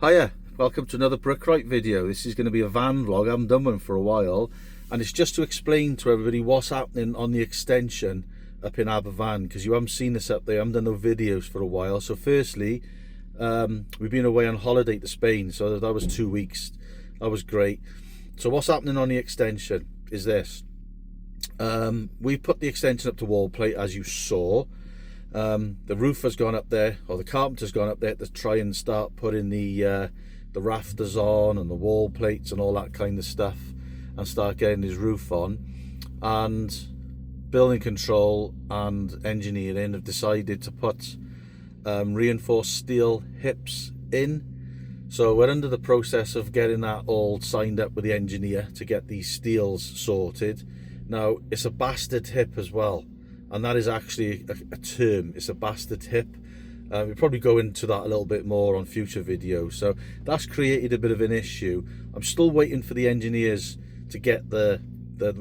Hiya, welcome to another Brickright video. This is going to be a van vlog. I haven't done one for a while, and it's just to explain to everybody what's happening on the extension up in Aberfan, because you haven't seen this up there. I haven't done no videos for a while. So firstly, we've been away on holiday to Spain, so that was 2 weeks. That was great. So what's happening on the extension is this. We put the extension up to wall plate, as you saw. The roof has gone up there, or the carpenter's gone up there to try and start putting the rafters on and the wall plates and all that kind of stuff, and start getting his roof on. And building control and engineering have decided to put reinforced steel hips in. So we're under the process of getting that all signed up with the engineer to get these steels sorted. Now, it's a bastard hip as well, and that is actually a term. It's a bastard hip. We'll probably go into that a little bit more on future videos. So that's created a bit of an issue. I'm still waiting for the engineers to get the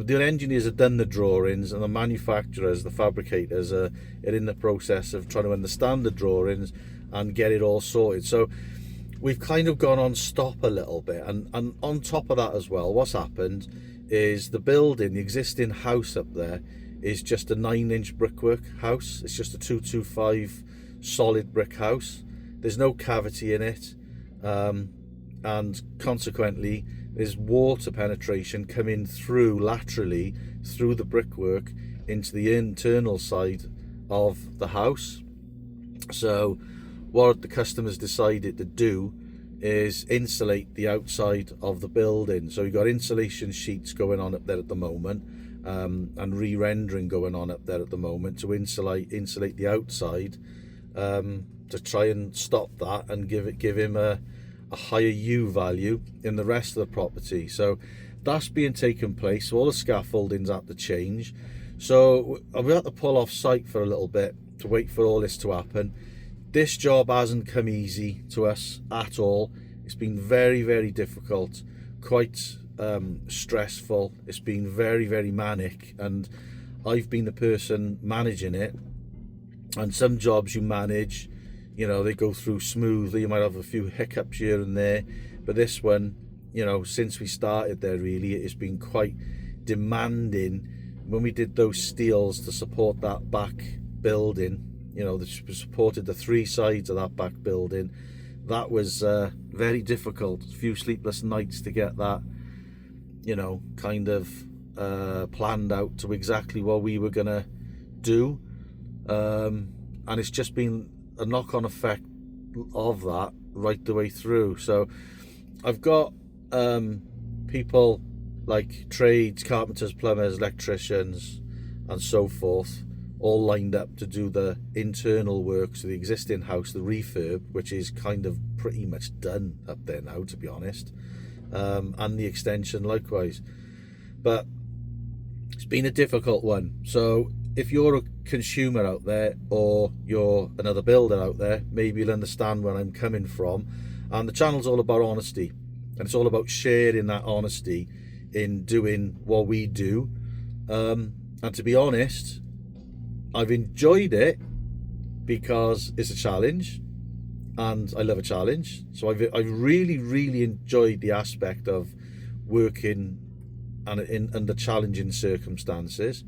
engineers have done the drawings, and the manufacturers, the fabricators, are in the process of trying to understand the drawings and get it all sorted. So we've kind of gone on stop a little bit, and on top of that as well, what's happened is the building, the existing house up there, is just a 9-inch brickwork house. It's just a 225 solid brick house. There's no cavity in it, and consequently there's water penetration coming through laterally through the brickwork into the internal side of the house. So what the customers decided to do is insulate the outside of the building. So we've got insulation sheets going on up there at the moment, and re-rendering going on up there at the moment to insulate the outside, to try and stop that and give him a higher U value in the rest of the property. So that's being taken place. So all the scaffolding's had to change. So we had to pull off site for a little bit to wait for all this to happen. This job hasn't come easy to us at all. It's been very, very difficult, quite stressful. It's been very, very manic, and I've been the person managing it. And some jobs you manage, you know, they go through smoothly. You might have a few hiccups here and there, but this one, you know, since we started there, really, it's been quite demanding. When we did those steels to support that back building, you know, that supported the 3 sides of that back building, that was very difficult. A few sleepless nights to get that, you know, kind of planned out to exactly what we were gonna do, and it's just been a knock-on effect of that right the way through. So I've got people like trades, carpenters, plumbers, electricians and so forth, all lined up to do the internal works of the existing house, the refurb, which is kind of pretty much done up there now, to be honest, and the extension likewise. But it's been a difficult one. So if you're a consumer out there, or you're another builder out there, maybe you'll understand where I'm coming from. And the channel's all about honesty, and it's all about sharing that honesty in doing what we do. And to be honest, I've enjoyed it because it's a challenge, and I love a challenge. So I've really, really enjoyed the aspect of working under challenging circumstances.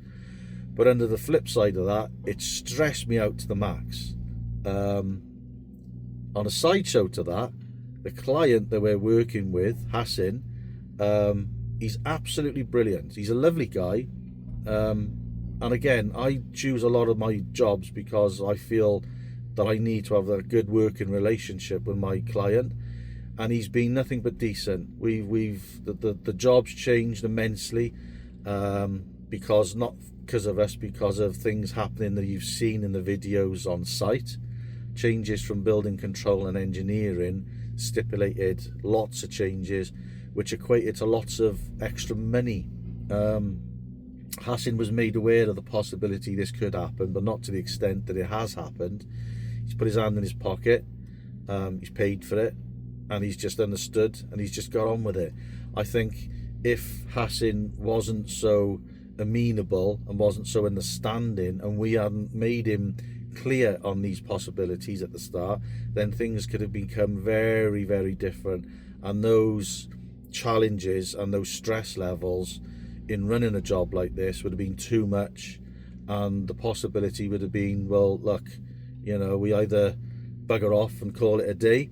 But under the flip side of that, it stressed me out to the max. On a sideshow to that, the client that we're working with, Hassan, he's absolutely brilliant. He's a lovely guy. And again, I choose a lot of my jobs because I feel that I need to have a good working relationship with my client, and he's been nothing but decent. The job's changed immensely, because not because of us, because of things happening that you've seen in the videos on site. Changes from building control and engineering stipulated lots of changes, which equated to lots of extra money. Hassan was made aware of the possibility this could happen, but not to the extent that it has happened. He's put his hand in his pocket, he's paid for it, and he's just understood, and he's just got on with it. I think if Hassan wasn't so amenable and wasn't so understanding, and we hadn't made him clear on these possibilities at the start, then things could have become very, very different, and those challenges and those stress levels in running a job like this would have been too much, and the possibility would have been, well, look, you know, we either bugger off and call it a day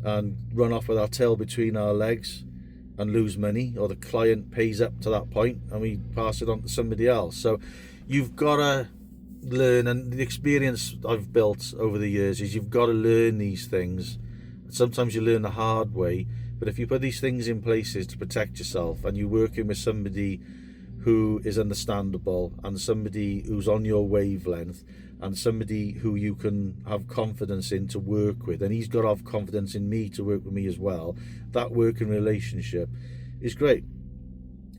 and run off with our tail between our legs and lose money, or the client pays up to that point and we pass it on to somebody else. So you've got to learn, and the experience I've built over the years is you've got to learn these things. Sometimes you learn the hard way, but if you put these things in places to protect yourself, and you're working with somebody who is understandable, and somebody who's on your wavelength, and somebody who you can have confidence in to work with, and he's got to have confidence in me to work with me as well, that working relationship is great.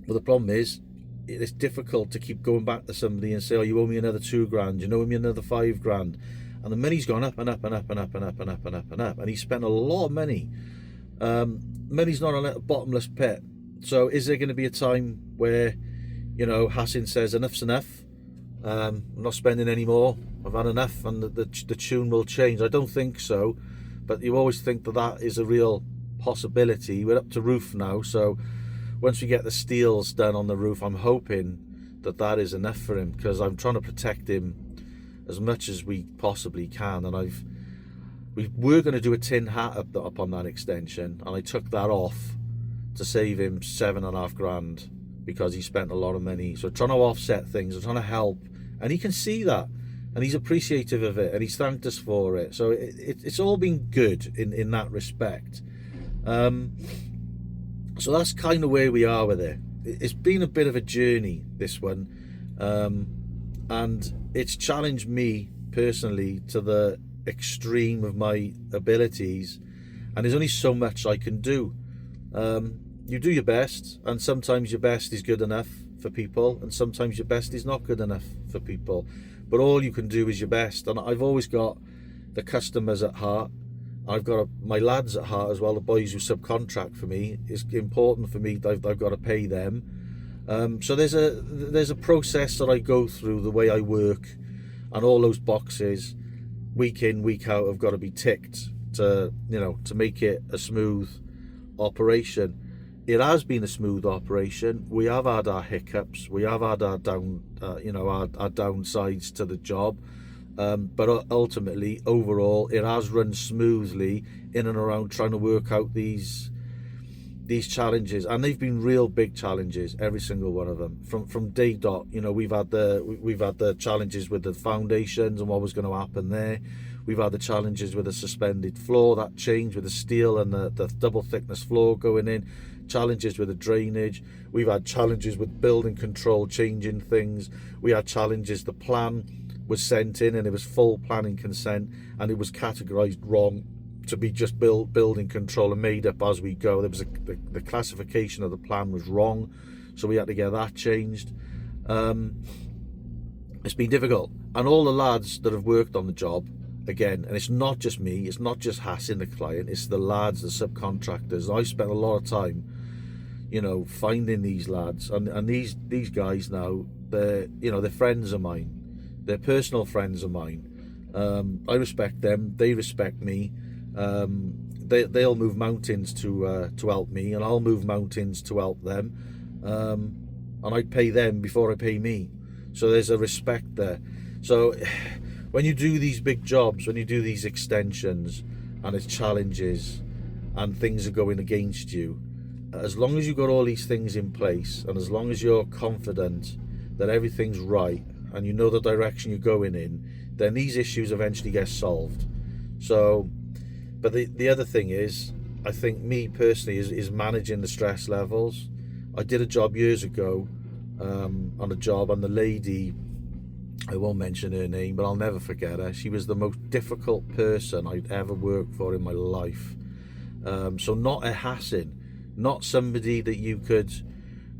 But the problem is, it's difficult to keep going back to somebody and say, oh, you owe me another £2,000, you owe me another £5,000, and the money's gone up and up and up and up and up and up and up and up, and he spent a lot of money. Money's not a bottomless pit. So is there going to be a time where, you know, Hassan says enough's enough, I'm not spending any more, I've had enough, and the tune will change? I don't think so, but you always think that that is a real possibility. We're up to roof now, so once we get the steels done on the roof, I'm hoping that that is enough for him, because I'm trying to protect him as much as we possibly can. And we were going to do a tin hat up on that extension, and I took that off to save him £7,500 because he spent a lot of money. So trying to offset things, I'm trying to help, and he can see that, and he's appreciative of it, and he's thanked us for it. So it's all been good in that respect. So that's kind of where we are with it. It's been a bit of a journey, this one, and it's challenged me personally to the extreme of my abilities, and there's only so much I can do. You do your best, and sometimes your best is good enough for people, and sometimes your best is not good enough for people, but all you can do is your best. And I've always got the customers at heart. I've got my lads at heart as well, the boys who subcontract for me. It's important for me. I've got to pay them. So there's a process that I go through, the way I work, and all those boxes week in, week out have got to be ticked to, you know, to make it a smooth operation. It has been a smooth operation. We have had our hiccups, we have had our our downsides to the job, but ultimately, overall, it has run smoothly in and around trying to work out these challenges, and they've been real big challenges, every single one of them. From day dot, you know, we've had the challenges with the foundations and what was going to happen there. We've had the challenges with the suspended floor, that change with the steel and the double thickness floor going in, challenges with the drainage. We've had challenges with building control changing things. We had challenges, the plan was sent in and it was full planning consent, and it was categorized wrong to be just building control and made up as we go. There was the classification of the plan was wrong, so we had to get that changed. It's been difficult, and all the lads that have worked on the job, again, and it's not just me, it's not just Hassan the client, it's the lads, the subcontractors. I spent a lot of time, you know, finding these lads, and these guys now, they're friends of mine, they're personal friends of mine. I respect them, they respect me. They'll move mountains to help me, and I'll move mountains to help them, and I pay them before I pay me. So there's a respect there. So when you do these big jobs, when you do these extensions, and it's challenges and things are going against you, as long as you've got all these things in place, and as long as you're confident that everything's right and you know the direction you're going in, then these issues eventually get solved. So, but the other thing is, I think me personally is managing the stress levels. I did a job years ago, on a job, and the lady, I won't mention her name, but I'll never forget her. She was the most difficult person I'd ever worked for in my life. So not a Hassan, not somebody that you could,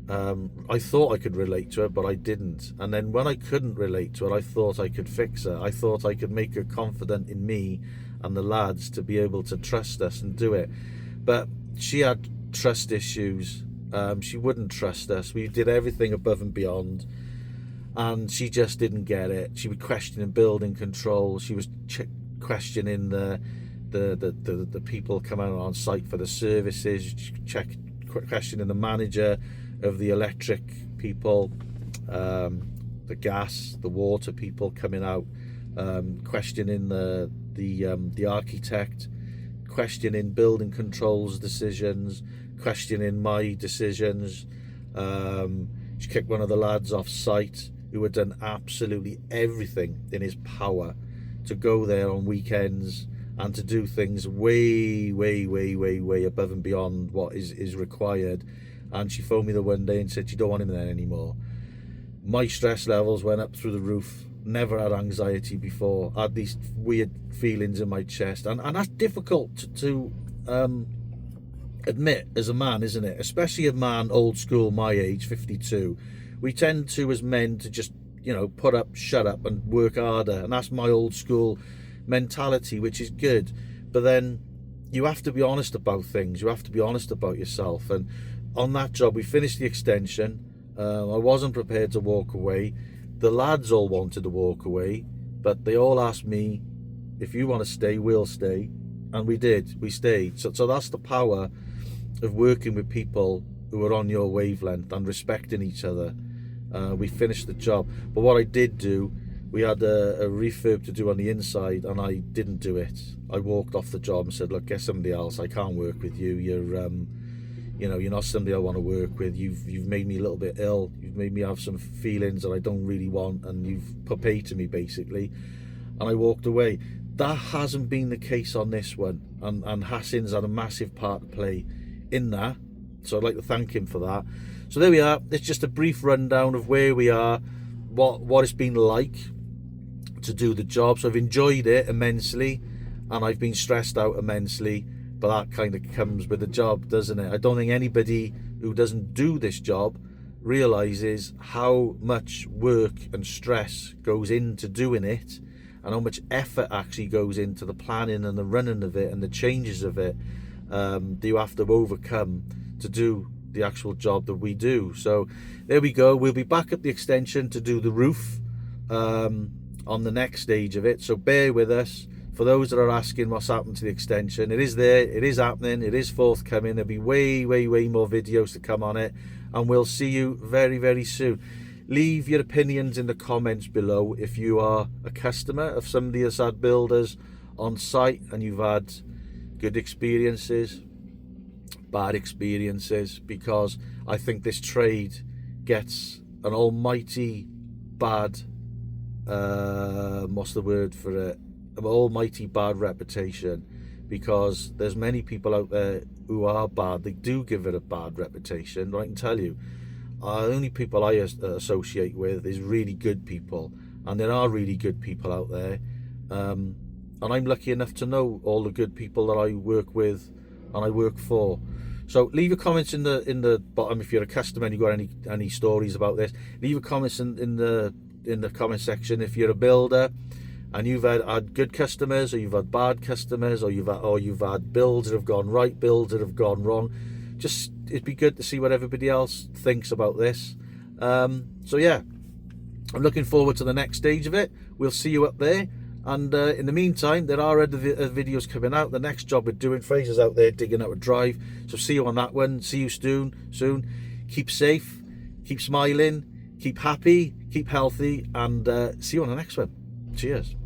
I thought I could relate to her, but I didn't. And then when I couldn't relate to her, I thought I could fix her. I thought I could make her confident in me and the lads to be able to trust us and do it. But she had trust issues. She wouldn't trust us. We did everything above and beyond, and she just didn't get it. She was questioning building control. She was questioning the people coming on site for the services, questioning the manager of the electric people, the gas, the water people coming out, questioning the architect, questioning building controls decisions, questioning my decisions. She kicked one of the lads off site who had done absolutely everything in his power to go there on weekends and to do things way above and beyond what is required. And she phoned me the one day and said she don't want him there anymore. My stress levels went up through the roof. Never had anxiety before. I had these weird feelings in my chest, and that's difficult to admit as a man, isn't it? Especially a man old school, my age, 52. We tend to, as men, to just, put up, shut up and work harder, and that's my old school mentality, which is good. But then you have to be honest about things. You have to be honest about yourself. And on that job, we finished the extension. I wasn't prepared to walk away. The lads all wanted to walk away, but they all asked me, if you want to stay, we'll stay. And we did. We stayed. So that's the power of working with people who are on your wavelength and respecting each other. We finished the job. But what I did do, we had a refurb to do on the inside, and I didn't do it. I walked off the job and said, look, get somebody else. I can't work with you. You're not somebody I want to work with. You've made me a little bit ill. You've made me have some feelings that I don't really want, and you've put pay to me, basically. And I walked away. That hasn't been the case on this one, and Hassan's had a massive part to play in that, so I'd like to thank him for that. So there we are. It's just a brief rundown of where we are, what it's been like to do the job. So I've enjoyed it immensely, and I've been stressed out immensely, but that kind of comes with the job, doesn't it? I don't think anybody who doesn't do this job realizes how much work and stress goes into doing it, and how much effort actually goes into the planning and the running of it and the changes of it that you have to overcome to do the actual job that we do. So there we go. We'll be back at the extension to do the roof on the next stage of it, so bear with us. For those that are asking what's happened to the extension, it is there, it is happening, it is forthcoming. There'll be way more videos to come on it, and we'll see you very soon. Leave your opinions in the comments below if you are a customer of somebody that's had builders on site and you've had good experiences, bad experiences, because I think this trade gets an almighty bad, what's the word for it? An almighty bad reputation, because there's many people out there who are bad. They do give it a bad reputation, but I can tell you, the only people I associate with is really good people, and there are really good people out there, and I'm lucky enough to know all the good people that I work with and I work for. So leave your comments in the bottom if you're a customer and you've got any stories about this. Leave your comments in the comment section if you're a builder and you've had good customers, or you've had bad customers, or you've had builds that have gone right, builds that have gone wrong. Just, it'd be good to see what everybody else thinks about this. So yeah, I'm looking forward to the next stage of it. We'll see you up there, and in the meantime, there are other videos coming out. The next job we're doing, Fraser's out there digging out a drive, so see you on that one. See you soon. Keep safe, keep smiling, keep happy, keep healthy, and see you on the next one. Cheers.